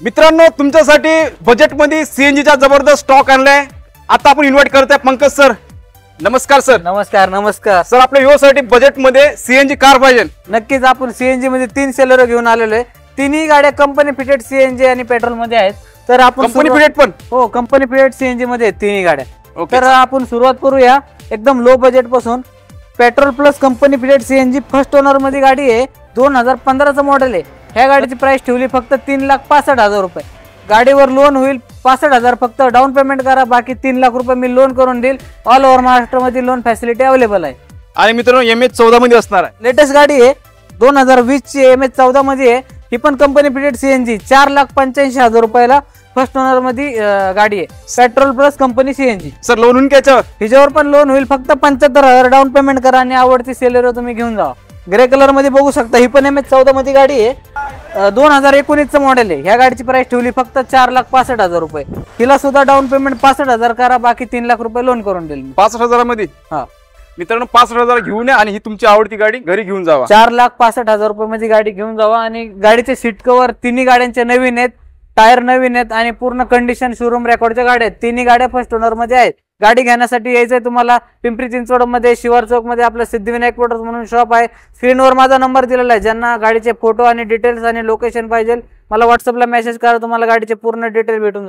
मित्रांनो, तुमच्यासाठी बजेटमध्ये सीएनजीचा जबरदस्त स्टॉक आणलाय। आता आपण इन्व्हाइट करतोय पंकज सर। नमस्कार सर। नमस्कार नमस्कार सर, आपल्या युवासाठी बजेटमध्ये सीएनजी कार पाहिजे। नक्कीच आपण सीएनजी मध्ये 3 सेलर घेऊन आलेलो आहे। तिन्ही गाड्या कंपनी फिटेड सीएनजी आणि पेट्रोल मध्ये आहेत। तर आपण कंपनी फिटेड पण हो कंपनी फिटेड सीएनजी मध्ये आहेत तिन्ही गाड्या। ओके। तर आपण सुरुवात करूया एकदम लो बजेट पासून। Petrol plus company fitted CNG first owner मध्ये गाडी आहे, 2015 चं मॉडेल आहे। ह्या गाडीची प्राइस ठेवली फक्त 3,65,000 रुपये। गाडीवर लोन होईल 65,000, फक्त डाऊन पेमेंट करा, बाकी 3 लाख रुपये मी लोन करून देईल। ऑल ओव्हर महाराष्ट्रामध्ये लोन फॅसिलिटी अवेलेबल आहे। आणि मित्रांनो, MH14 मध्ये असणार आहे। लेटेस्ट गाडी आहे 2020 ची MH14 मध्ये आहे। ही पण कंपनी फिटेड सीएनजी 4,85,000 रुपयाला फर्स्ट ओनर मध्ये गाडी आहे। Petrol plus company CNG. Sir, loan होऊन घ्यायचं हिच्यावर पण लोन होईल, फक्त 75,000 डाऊन पेमेंट करा आणि आवडती सेलेरो तुम्ही घेऊन जा। ग्रे कलर मध्ये बघू शकता, ही पण MH14 मध्ये गाडी आहे। 2019 चं मॉडेल आहे। ह्या गाडीची प्राइस ठेवली फक्त 4,65,000 रुपये। हिला सुद्धा डाऊन पेमेंट 65,000 करा, बाकी 3 लाख रुपये लोन करून देईल। 65,000 मध्ये हा मित्रांनो, 65,000 घेऊन या आणि ही तुमची आवडती गाडी घरी घेऊन जावा। 4,65,000 रुपये मध्ये गाडी घेऊन जावा। आणि गाडीचे सीट कव्हर तिन्ही गाड्यांचे नवीन आहेत, टायर नवीन आहेत आणि पूर्ण कंडिशन शोरूम रेकॉर्डच्या गाड्या आहेत। तिन्ही गाड्या फर्स्ट ओनर मध्ये आहेत। गाडी घेण्यासाठी यायचंय तुम्हाला पिंपरी चिंचवड मध्ये शिवार चौक मध्ये आपलं सिद्धिविनायक मोटर्स म्हणून शॉप आहे। स्क्रीनवर माझा नंबर दिलेला आहे। ज्यांना गाडीचे फोटो आणि डिटेल्स आणि लोकेशन पाहिजे मला व्हॉट्सअपला मेसेज करा, तुम्हाला गाडीचे पूर्ण डिटेल भेटून जाईल।